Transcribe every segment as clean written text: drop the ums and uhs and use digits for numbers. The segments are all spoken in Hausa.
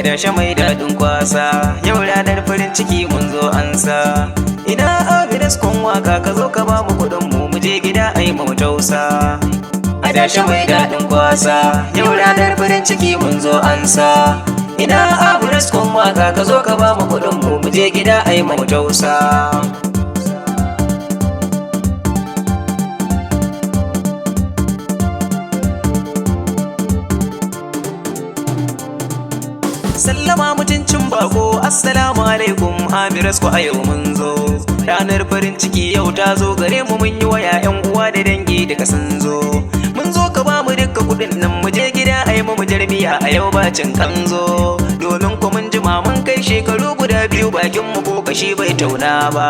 adashe mai daɗin kwasa, yau ranar farin ciki mun zo ansa. Ina Abidas kun waka ka zo ka ba mu kuɗin mu je gida ai mu tausa. Adashe mai daɗin kwasa, yau ranar farin ciki mun zo ansa. Ina Abidas kun waka ka zo ka ba mu kuɗin mu je gida ai mu tausa. Sallama mutuncin bako, assalamu alaikum Abidas ku a yau mun zo. Ranar farin ciki yau ta zo gare mu, mun yi waya yan uwa da dangi duka sun zo. Mun zo ka ba mu dukkan kuɗin nan mu je gida ai mu jarmiya a yau bacin kan zo. Domin ku mun jima mun kai shekaru guda biyu bakin mu ko kashi bai tauna ba.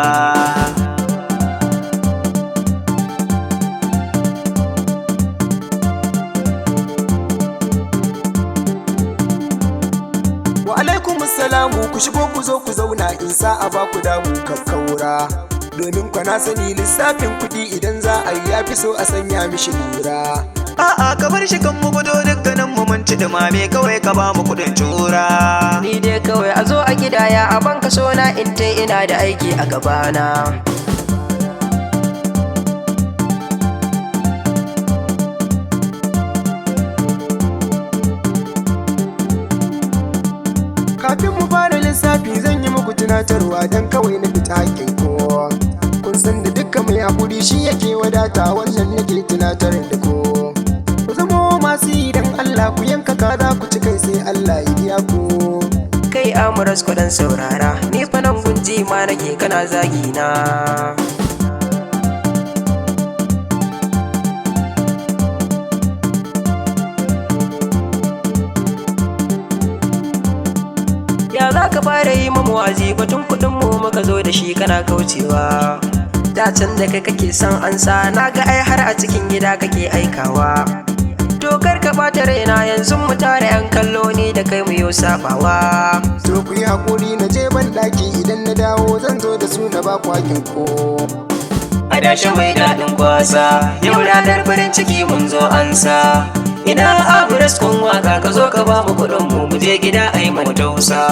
Wa alaikumusalamu, ku shigo ku zo ku zauna in sa a baku damu kakkaura. Domin kwa na sani lissafin kuɗi idan za a yi yafi so a sanya mishi lura. A'a ka bar shi kan mu gudo dukkanin mu mun ci dumame, kawai ka ba mu kuɗin tura. Ni dai kawai a zo a gidaya a banka sona in tai ina da aiki a gabana. Kafin mu fara lissafi zan yi muku tunatarwa don kawai na fita hakkin kowa. Kun san da dukkan mai hakuri shi yake wadata, wannan nake tunatar da ko. Ku zamo masu yi don Allah, ku yanka kaza ku ci kai sai Allah ya biya ku. Kai Amuras ku dan saurara, ni fa nan gunji ma nake kana zagi na. Ya za ka fara yi mamu wazi, batun kuɗin mu muka zo da shi kana kaucewa. Da can da kai kake son ansa, na ga ai har a cikin gida kake aikawa. To kar ka ɓata raina, yanzu mu tare yan kallo ni da kai mu yau sabawa. To ku yi hakuri na je ban ɗaki, idan na dawo zan zo da su na ba ku hakkin ko. Adashe mai daɗin kwasa, yau ranar farin ciki mun zo ansa. Ina Abidas kun waka ka zo ka ba mu kuɗin mu je gida ai mu tausa.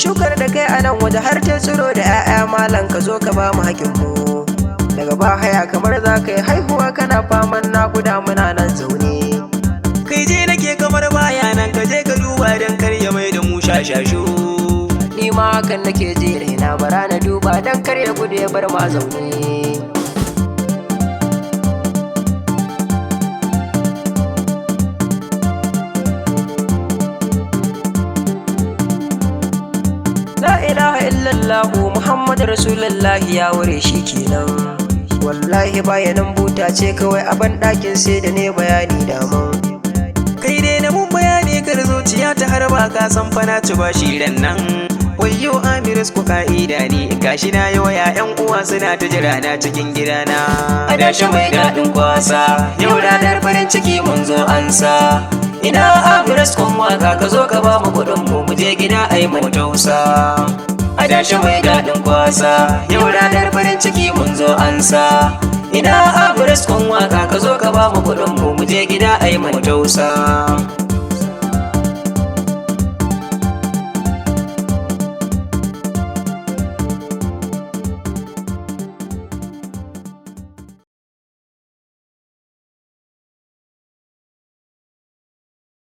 Shukar da kai a nan waje har ta tsiro da 'ya'ya malam ka zo ka ba mu hakinmu. Daga ba haya kamar za ka yi haihuwa kana faman nakuda muna nan zaune. Kai je nake kamar baya nan, ka je ka duba don kar ya mai da mu shashashu. Ni ma hakan nake je raina, bara na duba don kar ya gudu ya bar ma zaune. La ilaha illallahu Muhammadu Rasulullahi ya ware shi kenan. Wallahi bayanan buta ce kawai a banɗakin sai da ne bayani daman. Kai dai na mun bayani kar zuciya ta harba, ka san fa na ci bashi ran nan. Wayyo Abidas ku ka'ida ne, gashi na yi waya yan uwa suna ta jira na cikin gidana. Adashe mai daɗin kwasa, yau ranar farin ciki mun zo ansa. Ina Abidas kun waka ka zo ka ba mu kuɗin mu je gida ai mu tausa. Adashe mai daɗin kwasa, yau ranar farin ciki mun zo ansa. Ina Abidas kun waka ka zo ka ba mu kuɗin mu je gida ai mu tausa.